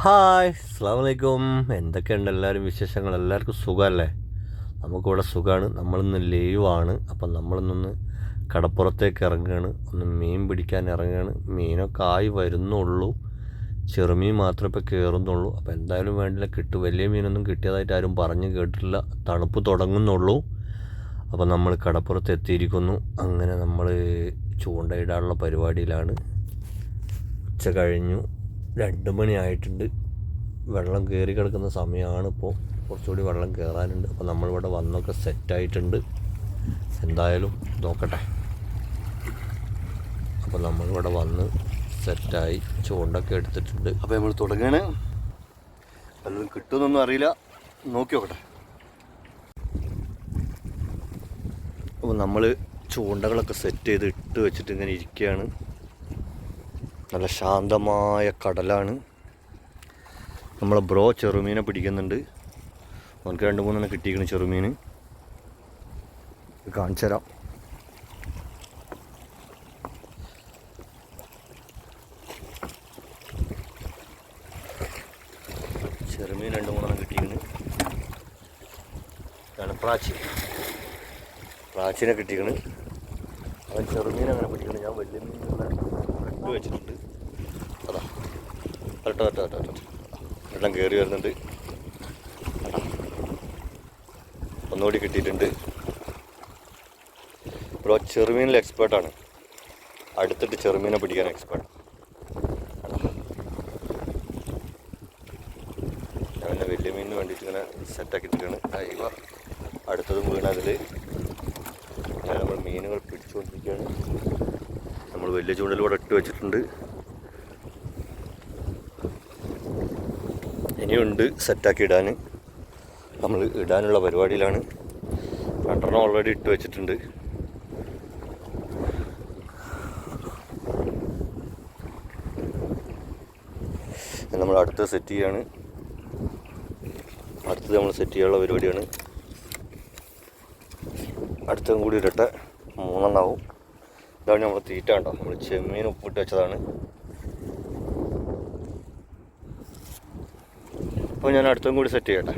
Hi അസ്സലാമു അലൈക്കും. എന്തൊക്കെയുണ്ട് എല്ലാവരും വിശേഷങ്ങൾ? എല്ലാവർക്കും സുഖമല്ലേ? നമുക്കിവിടെ സുഖമാണ്. നമ്മളിന്ന് ലീവാണ്. അപ്പം നമ്മളിന്നൊന്ന് കടപ്പുറത്തേക്ക് ഇറങ്ങുകയാണ്. ഒന്ന് മീൻ പിടിക്കാൻ ഇറങ്ങുകയാണ്. മീനൊക്കെ ആയി വരുന്നുള്ളൂ. ചെറുമീൻ മാത്രമേ ഇപ്പോൾ കയറുന്നുള്ളൂ. അപ്പോൾ എന്തായാലും വേണ്ടില്ല, വലിയ മീനൊന്നും കിട്ടിയതായിട്ട് ആരും പറഞ്ഞു കേട്ടിട്ടില്ല. തണുപ്പ് തുടങ്ങുന്നുള്ളൂ. അപ്പോൾ നമ്മൾ കടപ്പുറത്ത് എത്തിയിരിക്കുന്നു. അങ്ങനെ നമ്മൾ ചൂണ്ടയിടാനുള്ള പരിപാടിയിലാണ്. ഉച്ച കഴിഞ്ഞു, 2 മണി ആയിട്ടുണ്ട്. വെള്ളം കയറി കിടക്കുന്ന സമയമാണ്. ഇപ്പോൾ കുറച്ചുകൂടി വെള്ളം കയറാനുണ്ട്. അപ്പോൾ നമ്മളിവിടെ വന്നൊക്കെ സെറ്റായിട്ടുണ്ട്. എന്തായാലും നോക്കട്ടെ. അപ്പോൾ നമ്മളിവിടെ വന്ന് സെറ്റായി ചൂണ്ടൊക്കെ എടുത്തിട്ടുണ്ട്. അപ്പോൾ നമ്മൾ തുടങ്ങുകയാണ്. വല്ലതും കിട്ടുമെന്നൊന്നും അറിയില്ല, നോക്കി നോക്കട്ടെ. അപ്പോൾ നമ്മൾ ചൂണ്ടകളൊക്കെ സെറ്റ് ചെയ്ത് ഇട്ട് വെച്ചിട്ട് ഇങ്ങനെ ഇരിക്കുകയാണ്. നല്ല ശാന്തമായ കടലാണ്. നമ്മളെ ബ്രോ ചെറുമീനെ പിടിക്കുന്നുണ്ട്. നമുക്ക് 2-3 കിട്ടിയിരിക്കണം ചെറുമീൻ. കാണിച്ചു തരാം. ചെറുമീൻ 2-3 കിട്ടിയിരിക്കുന്നു. ഇതാണ് പ്രാച്ചീനെ കിട്ടിയിരിക്കണം. അവൻ ചെറുമീൻ അങ്ങനെ പിടിക്കണം. ഞാൻ വലിയ മീനുള്ള ഇട്ട് വെച്ചിട്ടുണ്ട്. അതാ ഒറ്റ വെള്ളം കയറി വരുന്നുണ്ട്. ഒന്നുകൂടി കിട്ടിയിട്ടുണ്ട്. ബ്രോ ചെറുമീനിൽ എക്സ്പേർട്ടാണ്. അടുത്തിട്ട് ചെറുമീനെ പിടിക്കാൻ എക്സ്പേർട്ട്. ഞാൻ പിന്നെ വലിയ മീനിന് വേണ്ടിയിട്ട് ഇങ്ങനെ സെറ്റാക്കിയിട്ടാണ്. ഇവ അടുത്തതും വീണതിൽ അങ്ങനെ നമ്മൾ മീനുകൾ പിടിച്ചുകൊണ്ടിരിക്കുകയാണ്. നമ്മൾ വലിയ ചൂണ്ടലിലൂടെ ഇട്ട് വെച്ചിട്ടുണ്ട്. ഇനിയുണ്ട് സെറ്റാക്കി ഇടാൻ. നമ്മൾ ഇടാനുള്ള പരിപാടിയിലാണ്. 2 ഓൾറെഡി ഇട്ട് വെച്ചിട്ടുണ്ട്. നമ്മൾ അടുത്ത് സെറ്റ് ചെയ്യാണ്. അടുത്തത് നമ്മൾ സെറ്റ് ചെയ്യാനുള്ള പരിപാടിയാണ്. അടുത്തും കൂടി ഇടട്ടെ. 3 ആവും. ഇതാണ് നമ്മൾ തീറ്റ കണ്ടോ. നമ്മൾ ചെമ്മീൻ ഉപ്പിട്ട് വെച്ചതാണ്. അപ്പോൾ ഞാൻ അടുത്തും കൂടി സെറ്റ് ചെയ്യട്ടെ.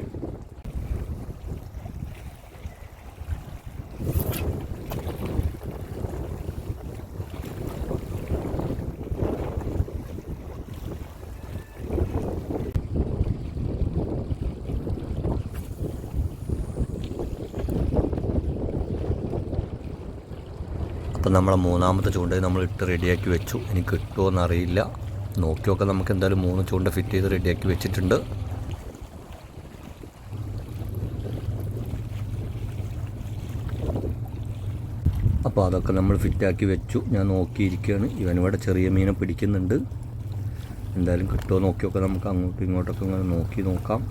അപ്പം നമ്മളെ 3ാമത്തെ ചൂണ്ട നമ്മൾ ഇട്ട് റെഡിയാക്കി വെച്ചു. ഇനി കിട്ടുമോ എന്നറിയില്ല. നോക്കിയൊക്കെ നമുക്ക് എന്തായാലും 3 ചൂണ്ട ഫിറ്റ് ചെയ്ത് റെഡിയാക്കി വെച്ചിട്ടുണ്ട്. അപ്പോൾ അതൊക്കെ നമ്മൾ ഫിറ്റാക്കി വെച്ചു. ഞാൻ നോക്കിയിരിക്കുകയാണ്. ഇവനിവിടെ ചെറിയ മീനെ പിടിക്കുന്നുണ്ട്. എന്തായാലും കിട്ടുമോ നോക്കിയൊക്കെ നമുക്ക് അങ്ങോട്ടും ഇങ്ങോട്ടൊക്കെ ഇങ്ങനെ നോക്കാം.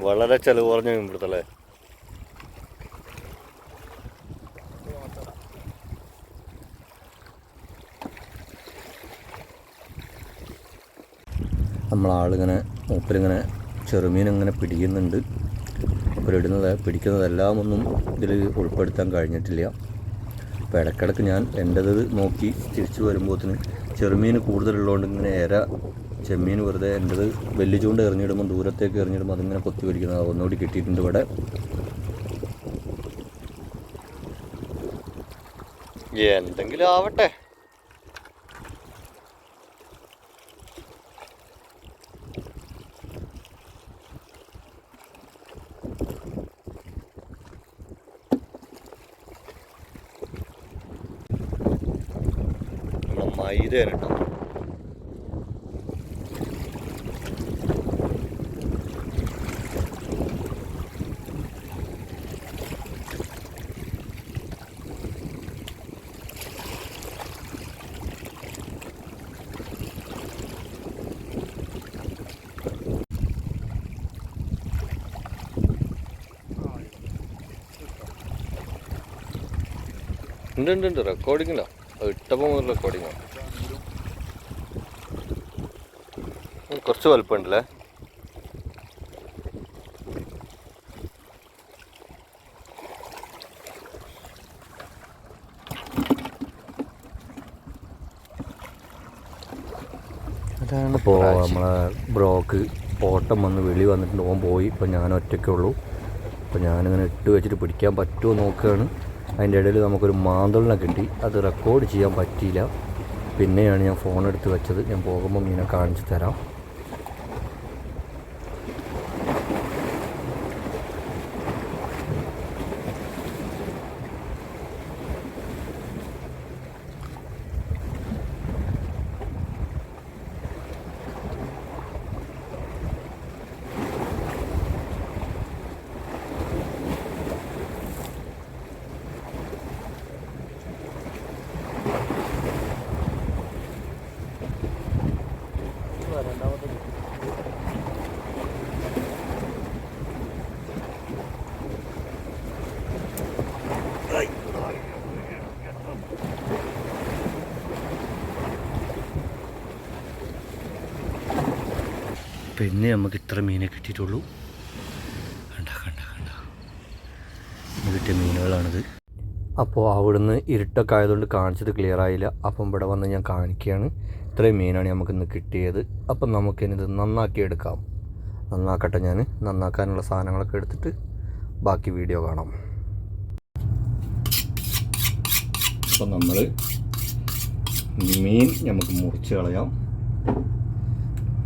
വളരെ ചിലവ് കുറഞ്ഞ മീൻ പിടുത്തല്ലേ. നമ്മളാളിങ്ങനെ മൂപ്പരിങ്ങനെ ചെറുമീനിങ്ങനെ പിടിക്കുന്നുണ്ട്. പിടിക്കുന്നതെല്ലാം ഒന്നും ഇതിൽ ഉൾപ്പെടുത്താൻ കഴിഞ്ഞിട്ടില്ല. അപ്പോൾ ഇടയ്ക്കിടയ്ക്ക് ഞാൻ എൻ്റേത് നോക്കി തിരിച്ചു വരുമ്പോഴത്തേന് ചെറുമീൻ കൂടുതലുള്ളതുകൊണ്ട് ഇങ്ങനെ ചെമ്മീൻ വെറുതെ എൻ്റേത് വലിയ ചൂണ്ട എറിഞ്ഞിടുമ്പോൾ ദൂരത്തേക്ക് എറിഞ്ഞിടുമ്പോൾ അതിങ്ങനെ കൊത്തി പിടിക്കുന്നത് ഒന്നുകൂടി കിട്ടിയിട്ടുണ്ട് ഇവിടെ. എന്തെങ്കിലും ആവട്ടെ. മൈദയാണ് കേട്ടോ. ഉണ്ട് റെക്കോർഡിങ്ങില്ല. ഇട്ടപ്പോൾ മുതൽ റെക്കോർഡിങ്ങാണ്. കുറച്ച് വലുപ്പമുണ്ടല്ലേ. അപ്പോൾ നമ്മളെ ബ്രോക്ക് ഓട്ടം വന്ന് വെളി വന്നിട്ടുണ്ട്, ഓൻ പോയി. ഇപ്പോൾ ഞാൻ ഒറ്റയ്ക്കേ ഉള്ളൂ. അപ്പോൾ ഞാനിങ്ങനെ ഇട്ട് വെച്ചിട്ട് പിടിക്കാൻ പറ്റുമോ നോക്കുകയാണ്. അതിൻ്റെ ഇടയിൽ നമുക്കൊരു മാന്തളിനെ കിട്ടി. അത് റെക്കോർഡ് ചെയ്യാൻ പറ്റിയില്ല. പിന്നെയാണ് ഞാൻ ഫോൺ എടുത്ത് വെച്ചത്. ഞാൻ പോകുമ്പോൾ മീനെ കാണിച്ചു തരാം. പിന്നെ നമുക്ക് ഇത്ര മീനെ കിട്ടിയിട്ടുള്ളൂ. കണ്ട കിട്ടിയ മീനുകളാണിത്. അപ്പോൾ അവിടുന്ന് ഇരുട്ടൊക്കെ ആയതുകൊണ്ട് കാണിച്ചത് ക്ലിയർ ആയില്ല. അപ്പം ഇവിടെ വന്ന് ഞാൻ കാണിക്കുകയാണ്. ഇത്രയും മീനാണ് നമുക്കിന്ന് കിട്ടിയത്. അപ്പം നമുക്കിനിത് നന്നാക്കിയെടുക്കാം. നന്നാക്കട്ടെ. ഞാൻ നന്നാക്കാനുള്ള സാധനങ്ങളൊക്കെ എടുത്തിട്ട് ബാക്കി വീഡിയോ കാണാം. അപ്പം നമ്മൾ മീൻ നമുക്ക് മുറിച്ച് കളയാം.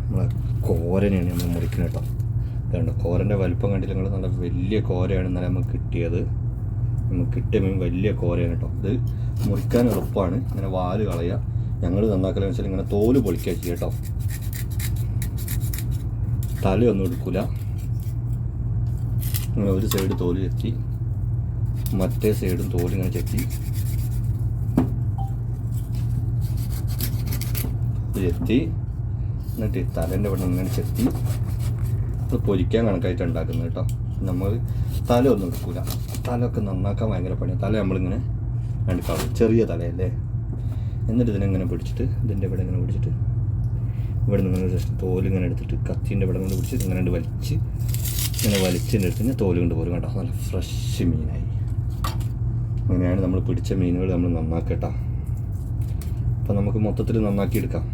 നമ്മളെ കോരനെയാണ് നമ്മൾ മുറിക്കുന്നത് കേട്ടോ. കണ്ടോ, കോരൻ്റെ വലിപ്പം കണ്ടില്ല നിങ്ങൾ? നല്ല വലിയ കോരയാണ് ഇന്നലെ നമുക്ക് കിട്ടിയത്. നമുക്ക് കിട്ടിയ മീൻ വലിയ കോരയാണ് കേട്ടോ. ഇത് മുറിക്കാൻ എളുപ്പമാണ്. ഇങ്ങനെ വാല് കളയുക. ഞങ്ങൾ നന്നാക്കലെന്ന് വെച്ചാൽ ഇങ്ങനെ തോല് പൊളിക്കുക ചെയ്യുക കേട്ടോ. തലയൊന്നും എടുക്കില്ല. ഇങ്ങനെ ഒരു സൈഡ് തോല് ചെത്തി, മറ്റേ സൈഡും തോലിങ്ങനെ ചെത്തി എന്നിട്ട് തലേൻ്റെ ഇവിടെ ഇങ്ങനെ ചെത്തി അത് പൊരിക്കാൻ കണക്കായിട്ട് ഉണ്ടാക്കുന്നത് കേട്ടോ. നമ്മൾ തല ഒന്നും എടുക്കില്ല. തലയൊക്കെ നന്നാക്കാൻ ഭയങ്കര പണിയാണ്. തല നമ്മളിങ്ങനെ രണ്ട് കളർ, ചെറിയ തലയല്ലേ. എന്നിട്ട് ഇതിനെങ്ങനെ പിടിച്ചിട്ട് ഇതിൻ്റെ ഇവിടെ ഇങ്ങനെ പിടിച്ചിട്ട് ഇവിടെ നിന്ന് ജസ്റ്റ് തോലിങ്ങനെ എടുത്തിട്ട് കത്തീൻ്റെ ഇവിടെ കൊണ്ട് പിടിച്ചിട്ട് ഇങ്ങനെ വലിച്ചതിൻ്റെ അടുത്ത് തോല് കൊണ്ട് പോലും കേട്ടോ. നല്ല ഫ്രഷ് മീനായി. അങ്ങനെയാണ് നമ്മൾ പിടിച്ച മീനുകൾ നമ്മൾ നന്നാക്കട്ടോ. അപ്പം നമുക്ക് മൊത്തത്തിൽ നന്നാക്കിയെടുക്കാം.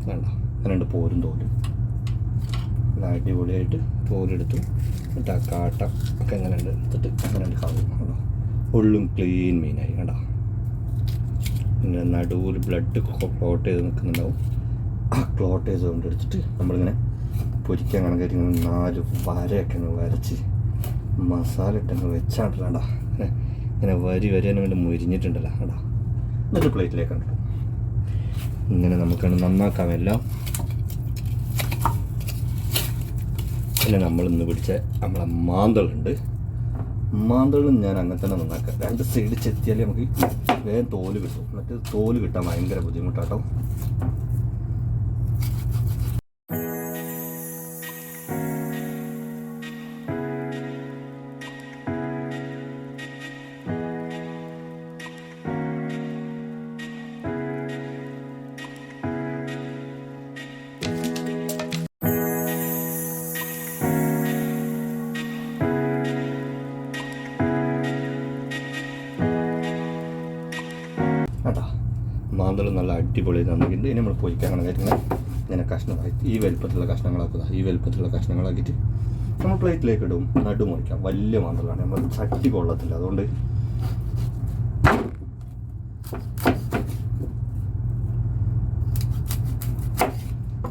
വേണ്ട അങ്ങനെ പോരും തോലും നല്ല അടിപൊളിയായിട്ട് തോലെടുത്തു. എന്നിട്ട് ആ കാട്ട ഒക്കെ എങ്ങനെ ഉണ്ട് എടുത്തിട്ട് അങ്ങനെ കളയും കേട്ടോ. ഉള്ളും ക്ലീൻ മീനായി കേട്ടോ. ഇങ്ങനെ നടുവിൽ ബ്ലഡ് ക്ലോട്ട് ചെയ്ത് നിൽക്കുന്നുണ്ടാവും. ആ ക്ലോട്ട് ചെയ്ത് കൊണ്ട് എടുത്തിട്ട് നമ്മളിങ്ങനെ പൊരിക്കാൻ കണക്കായിട്ട് ഇങ്ങനെ 4 വരയൊക്കെ അങ്ങ് വരച്ച് മസാല ഇട്ടങ്ങ് വെച്ചാണ്ടല്ലോ. ഇങ്ങനെ വരി അതിന് വേണ്ടി മുരിഞ്ഞിട്ടുണ്ടല്ലോ കേട്ടോ. എന്നിട്ട് പ്ലേറ്റിലേക്ക് കണ്ടു. ഇങ്ങനെ നമുക്കാണ് നന്നാക്കാം എല്ലാം. പിന്നെ നമ്മളിന്ന് പിടിച്ച നമ്മളെ മാന്തളുണ്ട്. മാന്തളും ഞാൻ അങ്ങനെ തന്നെ നന്നാക്കാം. 2 സൈഡ് ചെത്തിയാലേ നമുക്ക് വേഗം തോല് കിട്ടും. മറ്റേ തോല് കിട്ടാൻ ഭയങ്കര ബുദ്ധിമുട്ടാട്ടോ. കേട്ടോ, മാന്തൾ നല്ല അടിപൊളി നന്നാക്കിയിട്ട് ഇനി നമ്മൾ പൊരിക്കാൻ കണക്കായിട്ട് ഇങ്ങനെ കഷ്ണമായി ഈ വലുപ്പത്തിലുള്ള കഷ്ണങ്ങളാക്കുക. ഈ വലുപ്പത്തിലുള്ള കഷ്ണങ്ങളാക്കിയിട്ട് നമ്മൾ പ്ലേറ്റിലേക്ക് ഇടും. നടു മുറിക്കാം. വലിയ മാന്തളാണ്. നമ്മൾ ചട്ടി കൊള്ളത്തില്ല. അതുകൊണ്ട്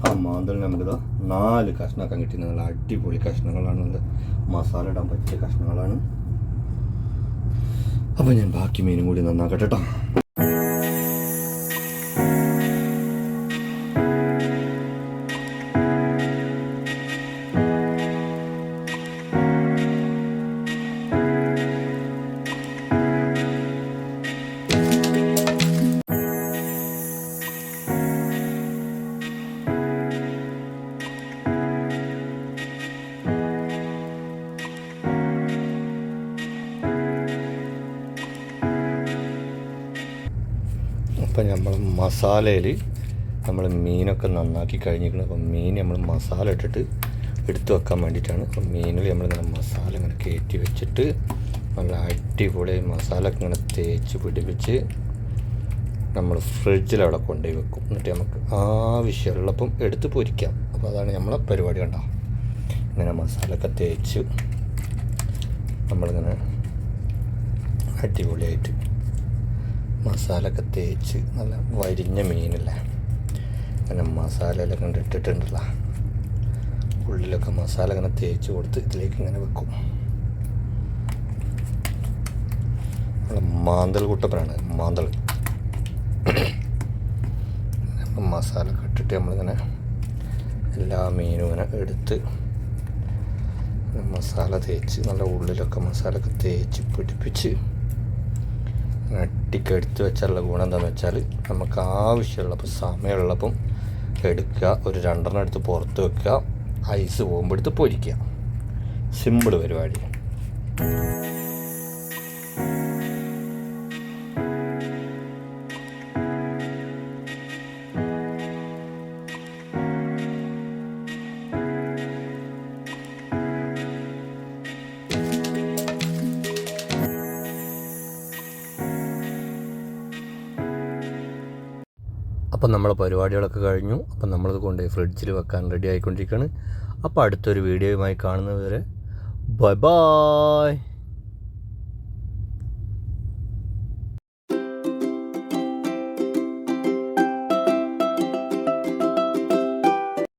ആ മാന്തളിന് നമുക്കിതാ 4 കഷ്ണമാക്കാൻ കിട്ടിയത്. നല്ല അടിപൊളി കഷ്ണങ്ങളാണ്. നല്ല മസാല ഇടാൻ പറ്റിയ കഷ്ണങ്ങളാണ്. അപ്പോൾ ഞാൻ ബാക്കി മീനും കൂടി നന്നാക്കട്ടെ കേട്ടോ. അപ്പം നമ്മൾ മസാലയിൽ നമ്മൾ മീനൊക്കെ നന്നാക്കി കഴിഞ്ഞിരിക്കണം. അപ്പം മീൻ നമ്മൾ മസാല ഇട്ടിട്ട് എടുത്തു വെക്കാൻ വേണ്ടിയിട്ടാണ്. അപ്പം മീനിൽ നമ്മളിങ്ങനെ മസാല ഇങ്ങനെ കയറ്റി വെച്ചിട്ട് നല്ല അടിപൊളി മസാല ഇങ്ങനെ തേച്ച് പിടിപ്പിച്ച് നമ്മൾ ഫ്രിഡ്ജിലവിടെ കൊണ്ടുപോയി വെക്കും. എന്നിട്ട് നമുക്ക് ആവശ്യമുള്ളപ്പം എടുത്ത് പൊരിക്കാം. അപ്പോൾ അതാണ് നമ്മളെ പരിപാടി. കണ്ടോ, ഇങ്ങനെ മസാലയൊക്കെ തേച്ച് നമ്മളിങ്ങനെ അടിപൊളിയായിട്ട് മസാലയൊക്കെ തേച്ച് നല്ല വരിഞ്ഞ മീനല്ലേ, അങ്ങനെ മസാലയെല്ലാം കണ്ട് ഇട്ടിട്ടുണ്ടല്ലോ, ഉള്ളിലൊക്കെ മസാല ഇങ്ങനെ തേച്ച് കൊടുത്ത് ഇതിലേക്ക് ഇങ്ങനെ വെക്കും. മാന്തൽ കുട്ടപ്പനാണ് മാന്തൽ. മസാല ഇട്ടിട്ട് നമ്മളിങ്ങനെ എല്ലാ മീനും ഇങ്ങനെ എടുത്ത് മസാല തേച്ച് നല്ല ഉള്ളിലൊക്കെ മസാലയൊക്കെ തേച്ച് പിടിപ്പിച്ച് അട്ടിക്കെടുത്ത് വെച്ചാലുള്ള ഗുണം എന്താണെന്ന് വെച്ചാൽ നമുക്ക് ആവശ്യമുള്ളപ്പോൾ സമയമുള്ളപ്പം എടുക്കുക, ഒരു 2 എടുത്ത് പുറത്ത് വെക്കുക, ഐസ് പോകുമ്പോൾ എടുത്ത് പൊരിക്കുക. സിമ്പിൾ പരിപാടി. അപ്പം നമ്മളെ പരിപാടികളൊക്കെ കഴിഞ്ഞു. അപ്പം നമ്മളത് കൊണ്ടുപോയി ഫ്രിഡ്ജിൽ വെക്കാൻ റെഡി ആയിക്കൊണ്ടിരിക്കുകയാണ്. അപ്പോൾ അടുത്തൊരു വീഡിയോയുമായി കാണുന്നതുവരെ ബൈ ബൈ.